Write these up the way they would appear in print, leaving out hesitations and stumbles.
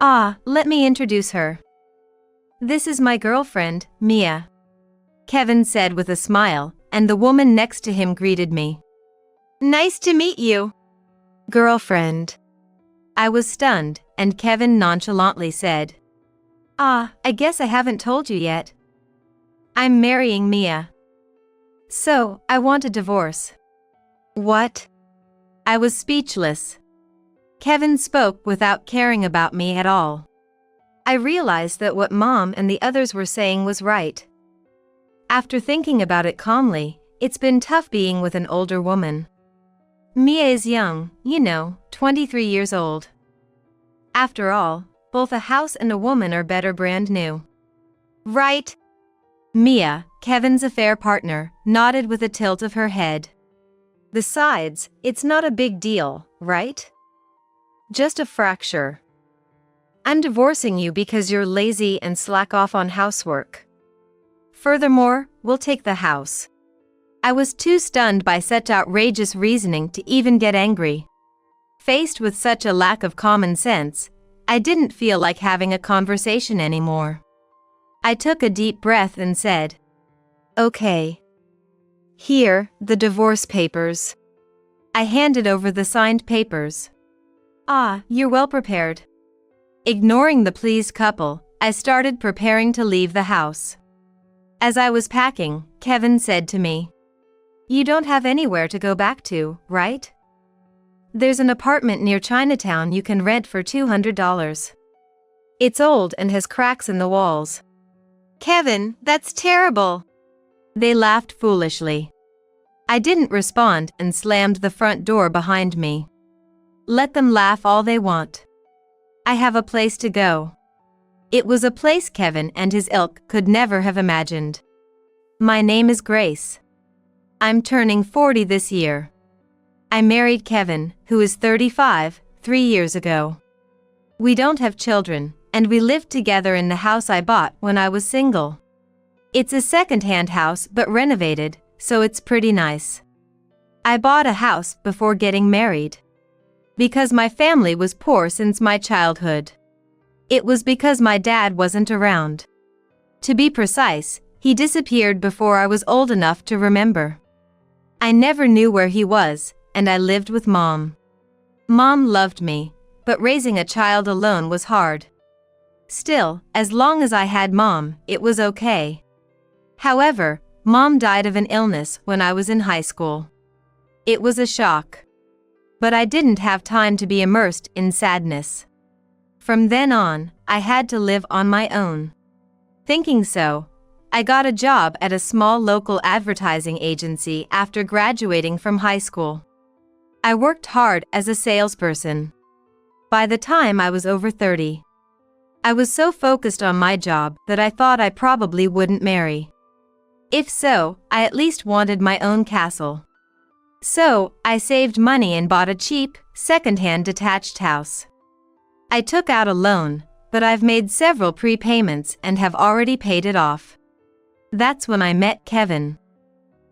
Let me introduce her. This is my girlfriend, Mia. Kevin said with a smile, and the woman next to him greeted me. Nice to meet you. Girlfriend. I was stunned, and Kevin nonchalantly said, I guess I haven't told you yet. I'm marrying Mia. So, I want a divorce. What? I was speechless. Kevin spoke without caring about me at all. I realized that what Mom and the others were saying was right. After thinking about it calmly, it's been tough being with an older woman. Mia is young, 23 years old. After all, both a house and a woman are better brand new. Right? Mia, Kevin's affair partner, nodded with a tilt of her head. Besides, it's not a big deal, right? Just a fracture. I'm divorcing you because you're lazy and slack off on housework. Furthermore, we'll take the house. I was too stunned by such outrageous reasoning to even get angry. Faced with such a lack of common sense, I didn't feel like having a conversation anymore. I took a deep breath and said, Okay. Here, the divorce papers. I handed over the signed papers. You're well prepared. Ignoring the pleased couple, I started preparing to leave the house. As I was packing, Kevin said to me, You don't have anywhere to go back to, right? There's an apartment near Chinatown you can rent for $200. It's old and has cracks in the walls. Kevin, that's terrible. They laughed foolishly. I didn't respond and slammed the front door behind me. Let them laugh all they want. I have a place to go. It was a place Kevin and his ilk could never have imagined. My name is Grace. I'm turning 40 this year. I married Kevin, who is 35, 3 years ago. We don't have children, and we lived together in the house I bought when I was single. It's a second-hand house but renovated, so it's pretty nice. I bought a house before getting married. Because my family was poor since my childhood. It was because my dad wasn't around. To be precise, he disappeared before I was old enough to remember. I never knew where he was, and I lived with Mom. Mom loved me, but raising a child alone was hard. Still, as long as I had Mom, it was okay. However, Mom died of an illness when I was in high school. It was a shock. But I didn't have time to be immersed in sadness. From then on, I had to live on my own. Thinking so, I got a job at a small local advertising agency after graduating from high school. I worked hard as a salesperson. By the time I was over 30, I was so focused on my job that I thought I probably wouldn't marry. If so, I at least wanted my own castle. So, I saved money and bought a cheap, second-hand detached house. I took out a loan, but I've made several prepayments and have already paid it off. That's when I met Kevin.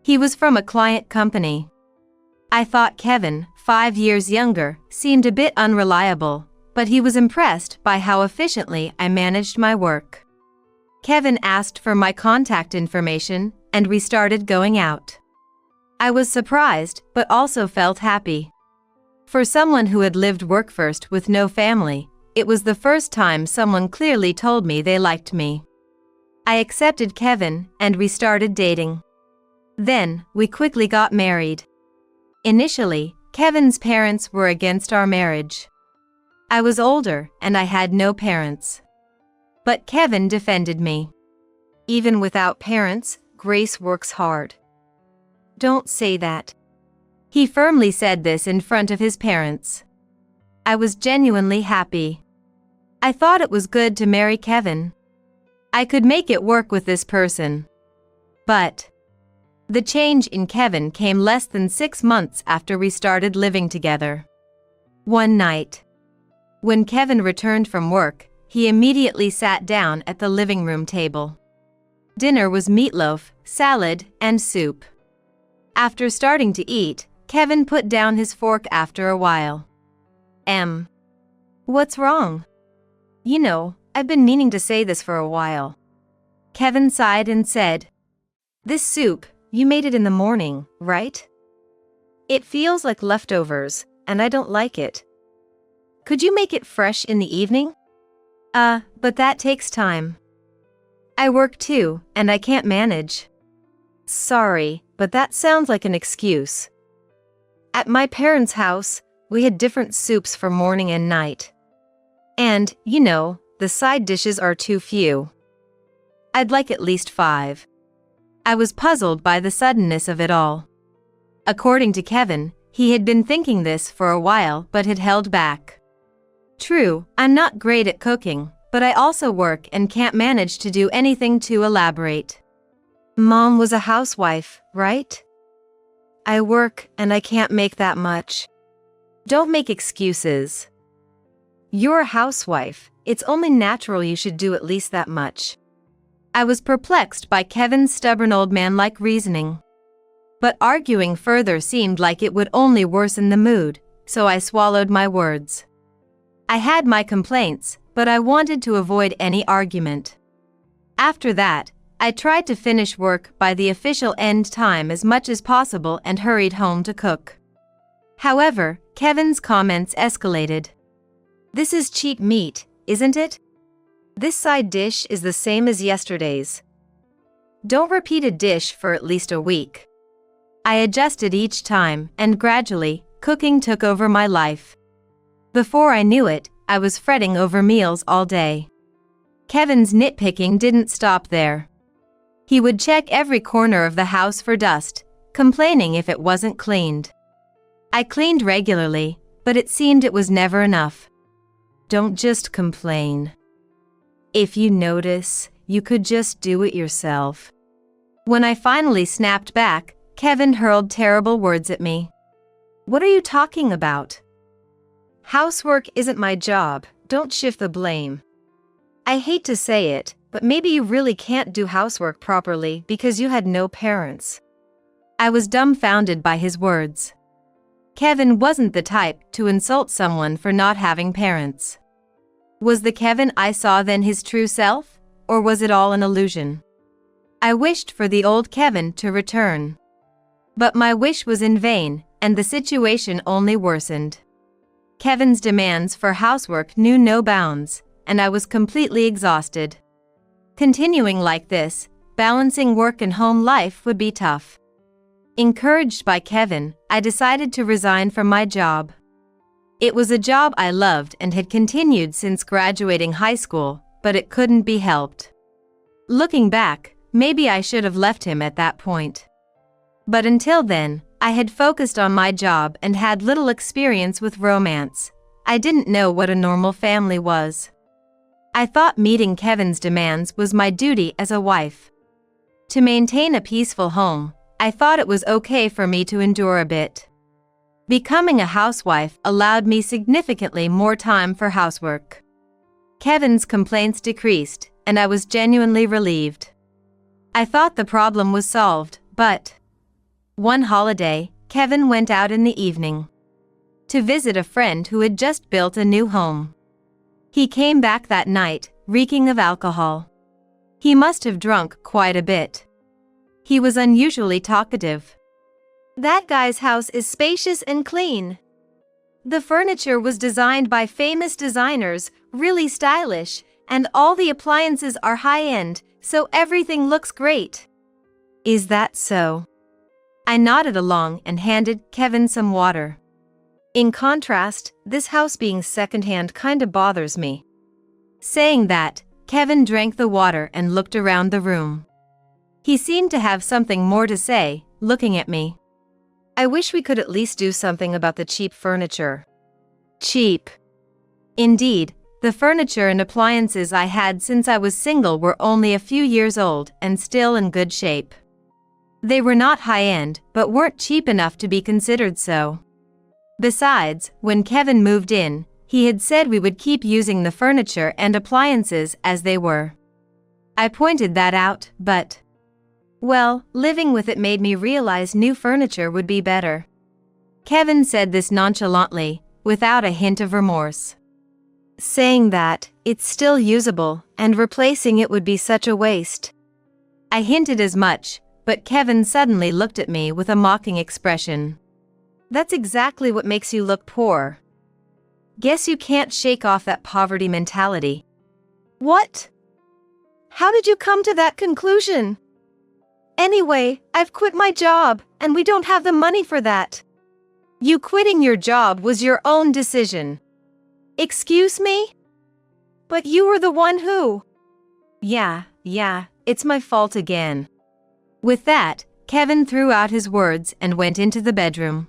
He was from a client company. I thought Kevin, 5 years younger, seemed a bit unreliable, but he was impressed by how efficiently I managed my work. Kevin asked for my contact information, and we started going out. I was surprised, but also felt happy. For someone who had lived work first with no family, it was the first time someone clearly told me they liked me. I accepted Kevin, and we started dating. Then, we quickly got married. Initially, Kevin's parents were against our marriage. I was older, and I had no parents. But Kevin defended me. Even without parents, Grace works hard. Don't say that. He firmly said this in front of his parents. I was genuinely happy. I thought it was good to marry Kevin. I could make it work with this person. But the change in Kevin came less than 6 months after we started living together. One night, when Kevin returned from work, he immediately sat down at the living room table. Dinner was meatloaf, salad, and soup. After starting to eat, Kevin put down his fork after a while. What's wrong? You know, I've been meaning to say this for a while. Kevin sighed and said, "This soup, you made it in the morning, right? It feels like leftovers, and I don't like it. Could you make it fresh in the evening?" But that takes time. I work too, and I can't manage." "Sorry, but that sounds like an excuse. At my parents' house, we had different soups for morning and night. And, you know, the side dishes are too few. I'd like at least 5. I was puzzled by the suddenness of it all. According to Kevin, he had been thinking this for a while but had held back. True, I'm not great at cooking, but I also work and can't manage to do anything too elaborate. Mom was a housewife, right? I work and I can't make that much. Don't make excuses. You're a housewife, it's only natural you should do at least that much. I was perplexed by Kevin's stubborn old man-like reasoning. But arguing further seemed like it would only worsen the mood, so I swallowed my words. I had my complaints, but I wanted to avoid any argument. After that, I tried to finish work by the official end time as much as possible and hurried home to cook. However, Kevin's comments escalated. "This is cheap meat, isn't it? This side dish is the same as yesterday's. Don't repeat a dish for at least a week." I adjusted each time, and gradually, cooking took over my life. Before I knew it, I was fretting over meals all day. Kevin's nitpicking didn't stop there. He would check every corner of the house for dust, complaining if it wasn't cleaned. I cleaned regularly, but it seemed it was never enough. Don't just complain. If you notice, you could just do it yourself. When I finally snapped back, Kevin hurled terrible words at me. "What are you talking about? Housework isn't my job, don't shift the blame. I hate to say it, but maybe you really can't do housework properly because you had no parents." I was dumbfounded by his words. Kevin wasn't the type to insult someone for not having parents. Was the Kevin I saw then his true self, or was it all an illusion? I wished for the old Kevin to return. But my wish was in vain, and the situation only worsened. Kevin's demands for housework knew no bounds, and I was completely exhausted. Continuing like this, balancing work and home life would be tough. Encouraged by Kevin, I decided to resign from my job. It was a job I loved and had continued since graduating high school, but it couldn't be helped. Looking back, maybe I should have left him at that point. But until then, I had focused on my job and had little experience with romance. I didn't know what a normal family was. I thought meeting Kevin's demands was my duty as a wife. To maintain a peaceful home, I thought it was okay for me to endure a bit. Becoming a housewife allowed me significantly more time for housework. Kevin's complaints decreased, and I was genuinely relieved. I thought the problem was solved, but one holiday, Kevin went out in the evening to visit a friend who had just built a new home. He came back that night, reeking of alcohol. He must have drunk quite a bit. He was unusually talkative. "That guy's house is spacious and clean. The furniture was designed by famous designers, really stylish, and all the appliances are high-end, so everything looks great." "Is that so?" I nodded along and handed Kevin some water. "In contrast, this house being secondhand kinda bothers me." Saying that, Kevin drank the water and looked around the room. He seemed to have something more to say, looking at me. "I wish we could at least do something about the cheap furniture." Cheap. Indeed, the furniture and appliances I had since I was single were only a few years old and still in good shape. They were not high-end, but weren't cheap enough to be considered so. Besides, when Kevin moved in, he had said we would keep using the furniture and appliances as they were. I pointed that out, but well, living with it made me realize new furniture would be better. Kevin said this nonchalantly, without a hint of remorse. saying that it's still usable and replacing it would be such a waste. I hinted as much, but Kevin suddenly looked at me with a mocking expression. That's exactly what makes you look poor. Guess you can't shake off that poverty mentality. What? How did you come to that conclusion? Anyway, I've quit my job, and we don't have the money for that. You quitting your job was your own decision. Excuse me? But you were the one who… Yeah, it's my fault again. With that, Kevin threw out his words and went into the bedroom.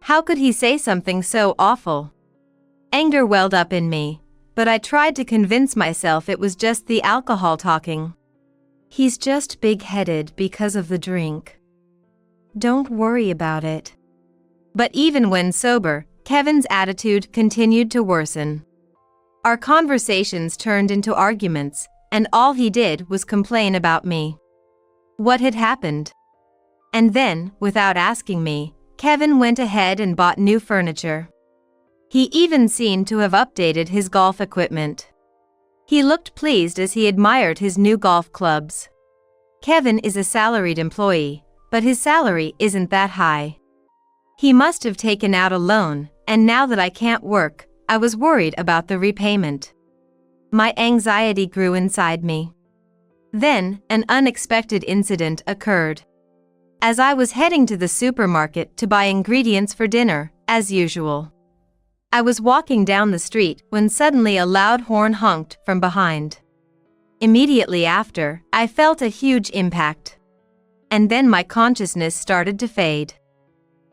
How could he say something so awful? Anger welled up in me, but I tried to convince myself it was just the alcohol talking. He's just big-headed because of the drink. Don't worry about it. But even when sober, Kevin's attitude continued to worsen. Our conversations turned into arguments, and all he did was complain about me. What had happened? And then, without asking me, Kevin went ahead and bought new furniture. He even seemed to have updated his golf equipment. He looked pleased as he admired his new golf clubs. Kevin is a salaried employee, but his salary isn't that high. He must have taken out a loan, and now that I can't work, I was worried about the repayment. My anxiety grew inside me. Then, an unexpected incident occurred. As I was heading to the supermarket to buy ingredients for dinner, as usual, I was walking down the street when suddenly a loud horn honked from behind. Immediately after, I felt a huge impact. And then my consciousness started to fade.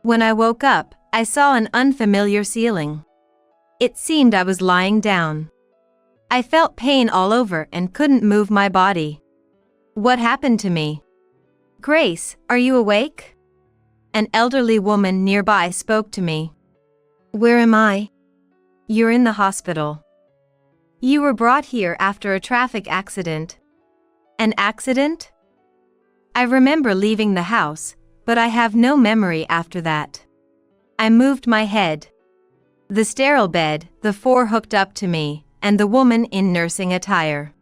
When I woke up, I saw an unfamiliar ceiling. It seemed I was lying down. I felt pain all over and couldn't move my body. What happened to me? Grace, are you awake? An elderly woman nearby spoke to me. Where am I? You're in the hospital. You were brought here after a traffic accident. An accident? I remember leaving the house, but I have no memory after that. I moved my head. The sterile bed, the four hooked up to me, and the woman in nursing attire.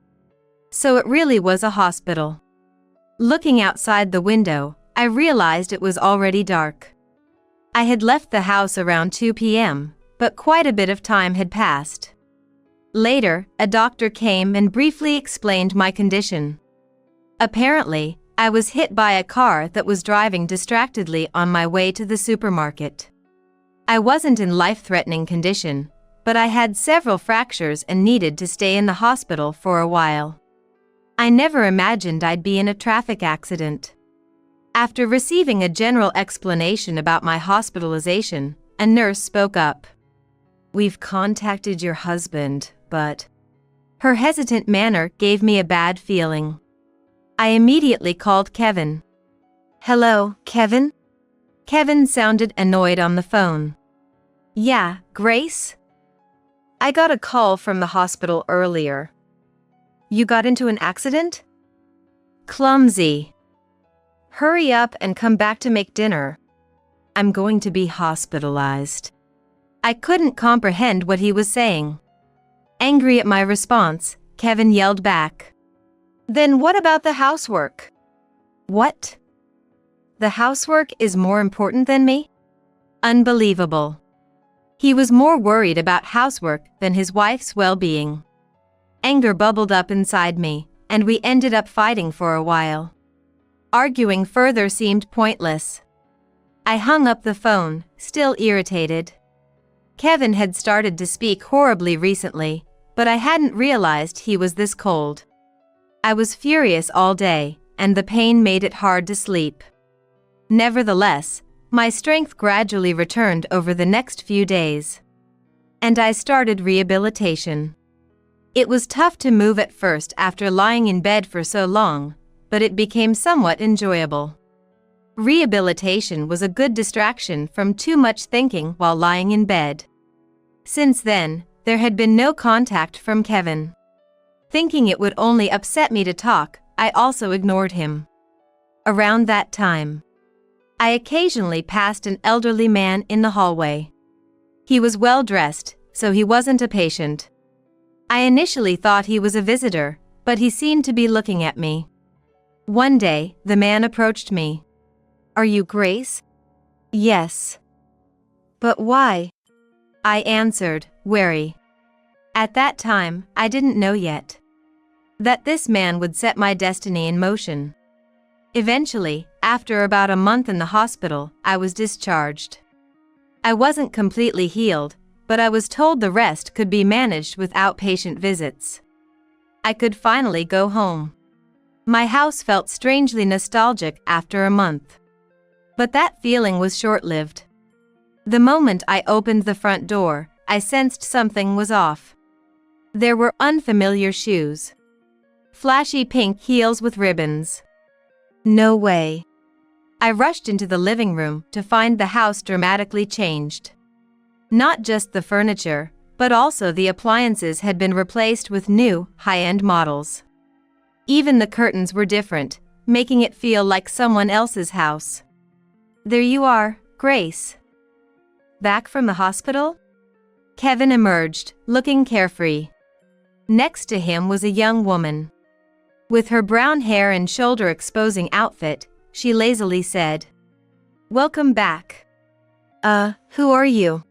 So it really was a hospital. Looking outside the window, I realized it was already dark. I had left the house around 2 p.m., but quite a bit of time had passed. Later, a doctor came and briefly explained my condition. Apparently, I was hit by a car that was driving distractedly on my way to the supermarket. I wasn't in life-threatening condition, but I had several fractures and needed to stay in the hospital for a while. I never imagined I'd be in a traffic accident. After receiving a general explanation about my hospitalization, a nurse spoke up. We've contacted your husband, but… Her hesitant manner gave me a bad feeling. I immediately called Kevin. Hello, Kevin? Kevin sounded annoyed on the phone. Yeah, Grace? I got a call from the hospital earlier. You got into an accident? Clumsy. Hurry up and come back to make dinner. I'm going to be hospitalized. I couldn't comprehend what he was saying. Angry at my response, Kevin yelled back. Then what about the housework? What? The housework is more important than me? Unbelievable. He was more worried about housework than his wife's well-being. Anger bubbled up inside me, and we ended up fighting for a while. Arguing further seemed pointless. I hung up the phone, still irritated. Kevin had started to speak horribly recently, but I hadn't realized he was this cold. I was furious all day, and the pain made it hard to sleep. Nevertheless, my strength gradually returned over the next few days. And I started rehabilitation. It was tough to move at first after lying in bed for so long, but it became somewhat enjoyable. Rehabilitation was a good distraction from too much thinking while lying in bed. Since then, there had been no contact from Kevin. Thinking it would only upset me to talk, I also ignored him. Around that time, I occasionally passed an elderly man in the hallway. He was well dressed, so he wasn't a patient. I initially thought he was a visitor, but he seemed to be looking at me. One day, the man approached me. "Are you Grace?" "Yes." "But why?" I answered, wary. At that time, I didn't know yet that this man would set my destiny in motion. Eventually, after about a month in the hospital, I was discharged. I wasn't completely healed, but I was told the rest could be managed with outpatient visits. I could finally go home. My house felt strangely nostalgic after a month. But that feeling was short-lived. The moment I opened the front door, I sensed something was off. There were unfamiliar shoes. Flashy pink heels with ribbons. No way. I rushed into the living room to find the house dramatically changed. Not just the furniture, but also the appliances had been replaced with new, high-end models. Even the curtains were different, making it feel like someone else's house. "There you are, Grace. Back from the hospital?" Kevin emerged, looking carefree. Next to him was a young woman. With her brown hair and shoulder-exposing outfit, she lazily said, "Welcome back." Who are you?"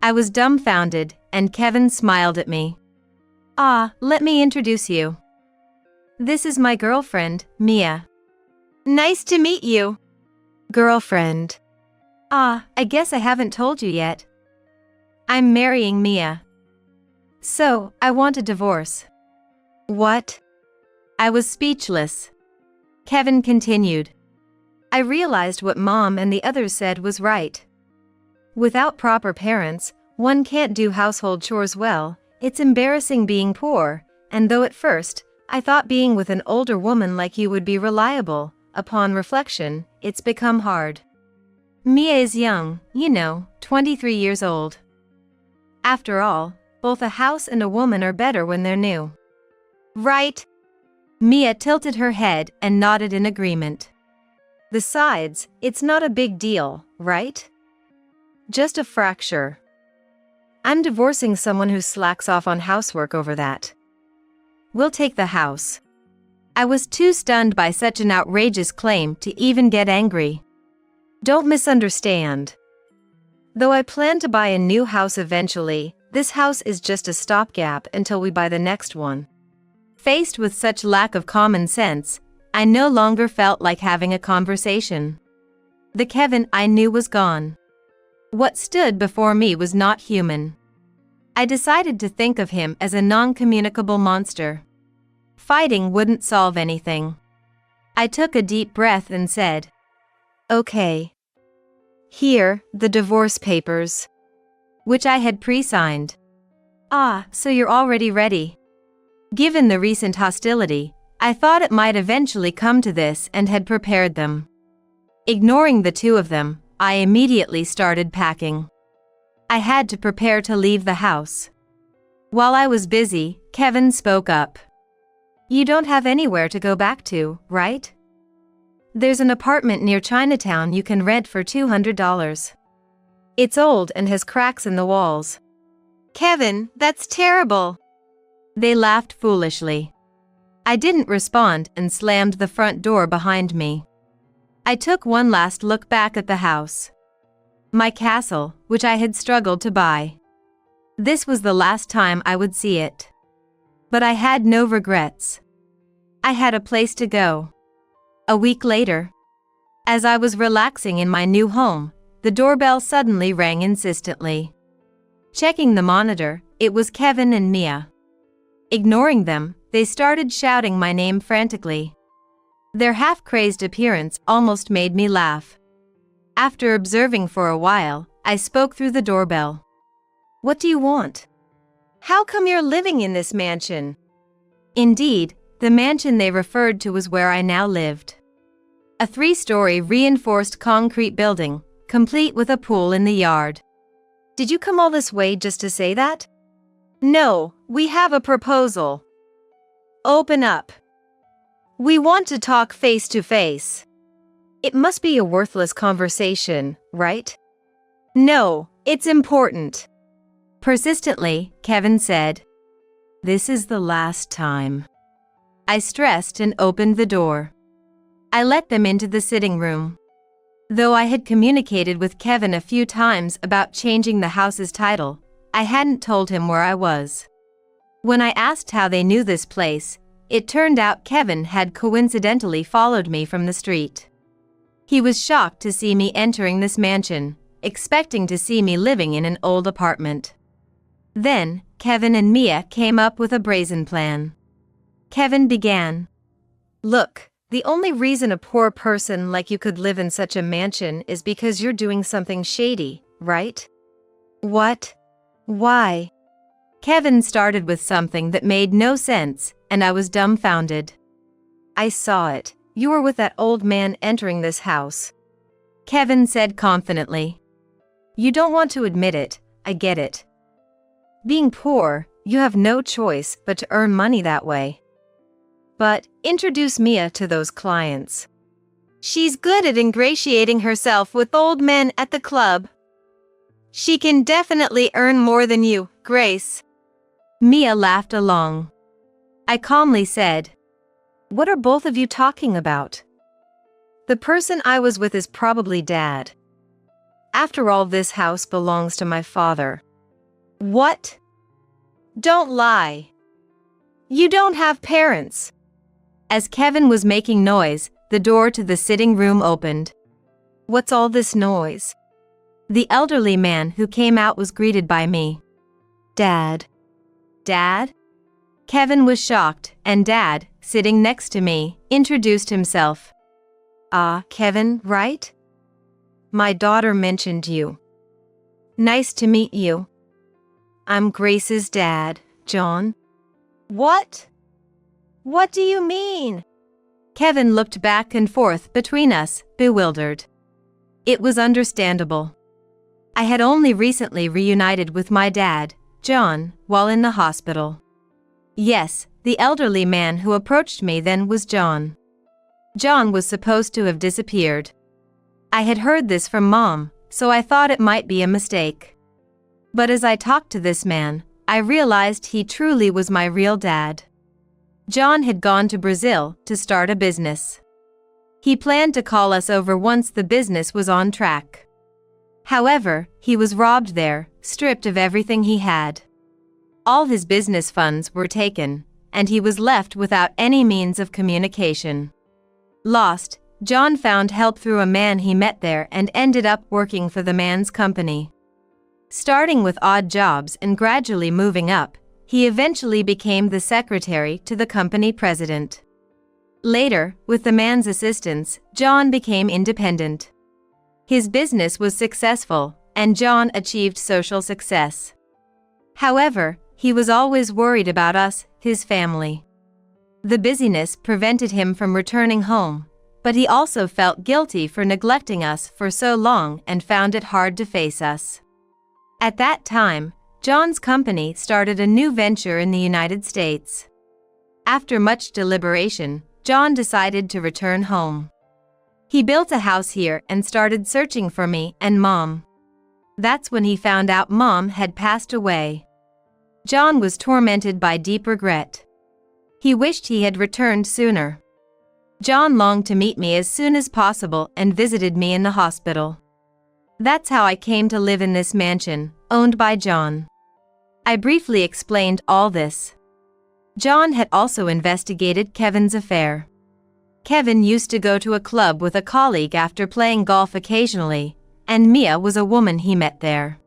I was dumbfounded, and Kevin smiled at me. Let me introduce you. This is my girlfriend, Mia." "Nice to meet you." "Girlfriend. I guess I haven't told you yet. I'm marrying Mia. So, I want a divorce." "What?" I was speechless. Kevin continued. "I realized what Mom and the others said was right. Without proper parents, one can't do household chores well. It's embarrassing being poor, and though at first, I thought being with an older woman like you would be reliable, upon reflection, it's become hard. Mia is young, 23 years old. After all, both a house and a woman are better when they're new." "Right." Mia tilted her head and nodded in agreement. "Besides, it's not a big deal, right? Just a fracture. I'm divorcing someone who slacks off on housework over that. We'll take the house." I was too stunned by such an outrageous claim to even get angry. Don't misunderstand. Though I plan to buy a new house eventually, this house is just a stopgap until we buy the next one. Faced with such lack of common sense, I no longer felt like having a conversation. The Kevin I knew was gone. What stood before me was not human. I decided to think of him as a non-communicable monster. Fighting wouldn't solve anything. I took a deep breath and said, "Okay. Here, the divorce papers." Which I had pre-signed. So you're already ready. Given the recent hostility, I thought it might eventually come to this and had prepared them. Ignoring the two of them, I immediately started packing. I had to prepare to leave the house. While I was busy, Kevin spoke up. "You don't have anywhere to go back to, right? There's an apartment near Chinatown you can rent for $200. It's old and has cracks in the walls." "Kevin, that's terrible." They laughed foolishly. I didn't respond and slammed the front door behind me. I took one last look back at the house. My castle, which I had struggled to buy. This was the last time I would see it. But I had no regrets. I had a place to go. A week later, as I was relaxing in my new home, the doorbell suddenly rang insistently. Checking the monitor, it was Kevin and Mia. Ignoring them, they started shouting my name frantically. Their half-crazed appearance almost made me laugh. After observing for a while, I spoke through the doorbell. "What do you want? How come you're living in this mansion?" Indeed, the mansion they referred to was where I now lived. A 3-story reinforced concrete building, complete with a pool in the yard. "Did you come all this way just to say that?" "No, we have a proposal." "Open up. We want to talk face to face." "It must be a worthless conversation, right?" "No, it's important." Persistently, Kevin said. This is the last time. I stressed and opened the door. I let them into the sitting room. Though I had communicated with Kevin a few times about changing the house's title, I hadn't told him where I was. When I asked how they knew this place, it turned out Kevin had coincidentally followed me from the street. He was shocked to see me entering this mansion, expecting to see me living in an old apartment. Then, Kevin and Mia came up with a brazen plan. Kevin began. Look, the only reason a poor person like you could live in such a mansion is because you're doing something shady, right? What? Why? Kevin started with something that made no sense, and I was dumbfounded. I saw it. You were with that old man entering this house. Kevin said confidently. You don't want to admit it, I get it. Being poor, you have no choice but to earn money that way. But introduce Mia to those clients. She's good at ingratiating herself with old men at the club. She can definitely earn more than you, Grace. Mia laughed along. I calmly said, What are both of you talking about? The person I was with is probably Dad. After all, this house belongs to my father. What? Don't lie. You don't have parents. As Kevin was making noise, the door to the sitting room opened. What's all this noise? The elderly man who came out was greeted by me. Dad. Dad? Kevin was shocked, and Dad, sitting next to me, introduced himself. Kevin, right? My daughter mentioned you. Nice to meet you. I'm Grace's dad, John. What? What do you mean? Kevin looked back and forth between us, bewildered. It was understandable. I had only recently reunited with my dad, John, while in the hospital. Yes, the elderly man who approached me then was John. John was supposed to have disappeared. I had heard this from Mom, so I thought it might be a mistake. But as I talked to this man, I realized he truly was my real dad. John had gone to Brazil to start a business. He planned to call us over once the business was on track. However, he was robbed there, stripped of everything he had. All his business funds were taken, and he was left without any means of communication. Lost, John found help through a man he met there and ended up working for the man's company. Starting with odd jobs and gradually moving up, he eventually became the secretary to the company president. Later, with the man's assistance, John became independent. His business was successful, and John achieved social success. However, he was always worried about us, his family. The busyness prevented him from returning home, but he also felt guilty for neglecting us for so long and found it hard to face us. At that time, John's company started a new venture in the United States. After much deliberation, John decided to return home. He built a house here and started searching for me and Mom. That's when he found out Mom had passed away. John was tormented by deep regret. He wished he had returned sooner. John longed to meet me as soon as possible and visited me in the hospital. That's how I came to live in this mansion, owned by John. I briefly explained all this. John had also investigated Kevin's affair. Kevin used to go to a club with a colleague after playing golf occasionally, and Mia was a woman he met there.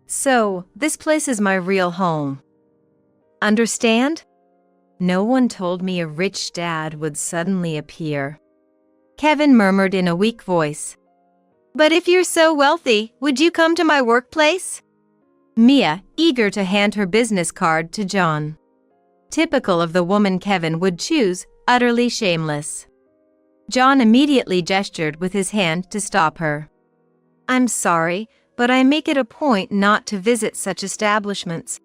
So, this place is my real home. Understand? No one told me a rich dad would suddenly appear. Kevin murmured in a weak voice. But if you're so wealthy, would you come to my workplace? Mia, eager to hand her business card to John. Typical of the woman Kevin would choose, utterly shameless. John immediately gestured with his hand to stop her. I'm sorry, but I make it a point not to visit such establishments.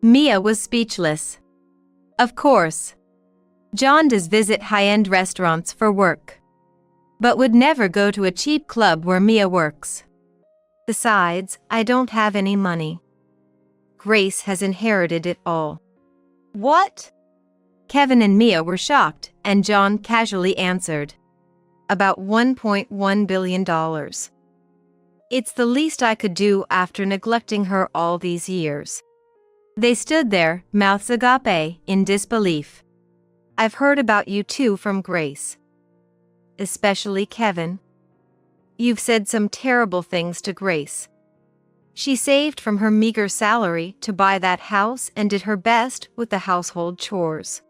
Mia was speechless. Of course. John does visit high-end restaurants for work, but would never go to a cheap club where Mia works. Besides, I don't have any money. Grace has inherited it all. What? Kevin and Mia were shocked, and John casually answered. About $1.1 billion. It's the least I could do after neglecting her all these years. They stood there, mouths agape, in disbelief. I've heard about you too from Grace. Especially Kevin. You've said some terrible things to Grace. She saved from her meager salary to buy that house and did her best with the household chores.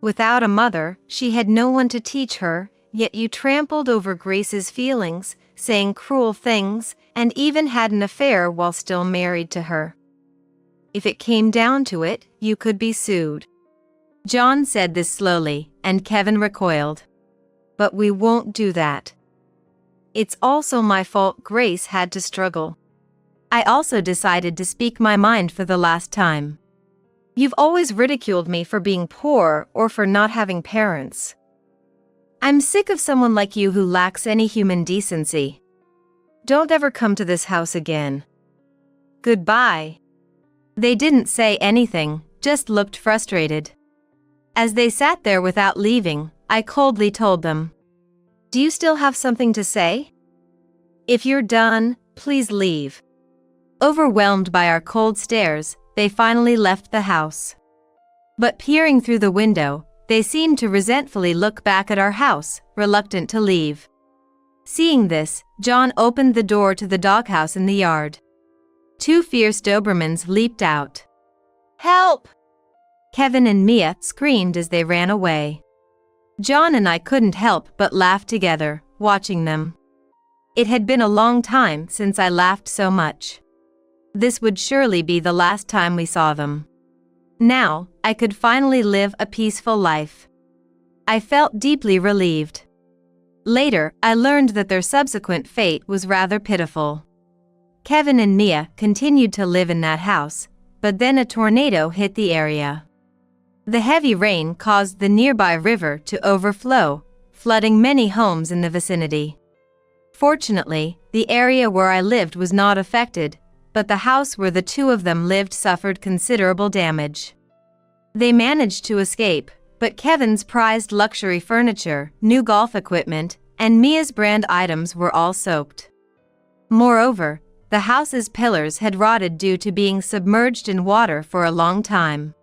Without a mother, she had no one to teach her, yet you trampled over Grace's feelings, saying cruel things, and even had an affair while still married to her. If it came down to it, you could be sued. John said this slowly, and Kevin recoiled. But we won't do that. It's also my fault Grace had to struggle. I also decided to speak my mind for the last time. You've always ridiculed me for being poor or for not having parents. I'm sick of someone like you who lacks any human decency. Don't ever come to this house again. Goodbye. They didn't say anything, just looked frustrated. As they sat there without leaving, I coldly told them. Do you still have something to say? If you're done, please leave. Overwhelmed by our cold stares, they finally left the house. But peering through the window, they seemed to resentfully look back at our house, reluctant to leave. Seeing this, John opened the door to the doghouse in the yard. Two fierce Dobermans leaped out. Help! Kevin and Mia screamed as they ran away. John and I couldn't help but laugh together, watching them. It had been a long time since I laughed so much. This would surely be the last time we saw them. Now, I could finally live a peaceful life. I felt deeply relieved. Later, I learned that their subsequent fate was rather pitiful. Kevin and Mia continued to live in that house, but then a tornado hit the area. The heavy rain caused the nearby river to overflow, flooding many homes in the vicinity. Fortunately, the area where I lived was not affected, but the house where the two of them lived suffered considerable damage. They managed to escape, but Kevin's prized luxury furniture, new golf equipment, and Mia's brand items were all soaked. Moreover, the house's pillars had rotted due to being submerged in water for a long time.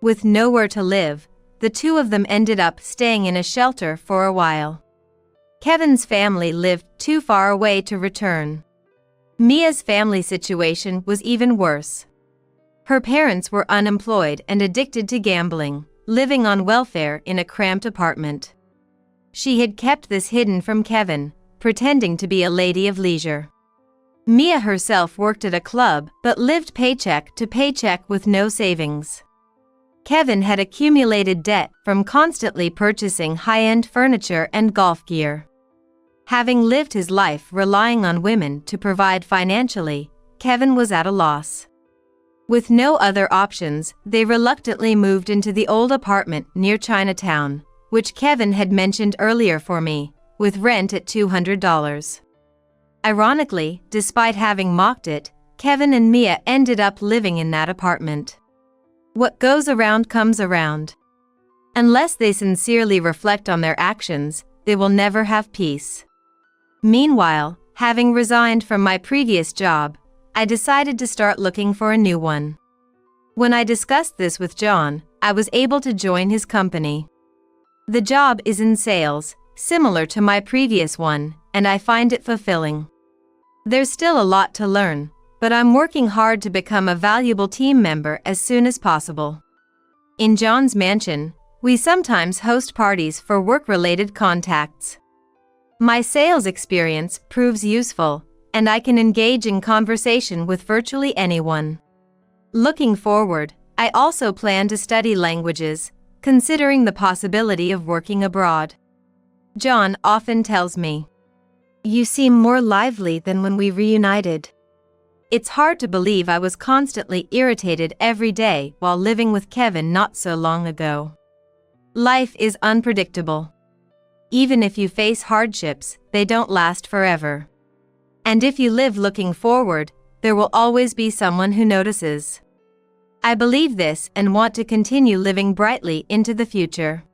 With nowhere to live, the two of them ended up staying in a shelter for a while. Kevin's family lived too far away to return. Mia's family situation was even worse. Her parents were unemployed and addicted to gambling, living on welfare in a cramped apartment. She had kept this hidden from Kevin, pretending to be a lady of leisure. Mia herself worked at a club but lived paycheck to paycheck with no savings. Kevin had accumulated debt from constantly purchasing high-end furniture and golf gear. Having lived his life relying on women to provide financially, Kevin was at a loss. With no other options, they reluctantly moved into the old apartment near Chinatown, which Kevin had mentioned earlier for me, with rent at $200. Ironically, despite having mocked it, Kevin and Mia ended up living in that apartment. What goes around comes around. Unless they sincerely reflect on their actions, they will never have peace. Meanwhile, having resigned from my previous job, I decided to start looking for a new one. When I discussed this with John, I was able to join his company. The job is in sales, similar to my previous one, and I find it fulfilling. There's still a lot to learn, but I'm working hard to become a valuable team member as soon as possible. In John's mansion, we sometimes host parties for work-related contacts. My sales experience proves useful, and I can engage in conversation with virtually anyone. Looking forward, I also plan to study languages, considering the possibility of working abroad. John often tells me, "You seem more lively than when we reunited." It's hard to believe I was constantly irritated every day while living with Kevin not so long ago. Life is unpredictable. Even if you face hardships, they don't last forever. And if you live looking forward, there will always be someone who notices. I believe this and want to continue living brightly into the future.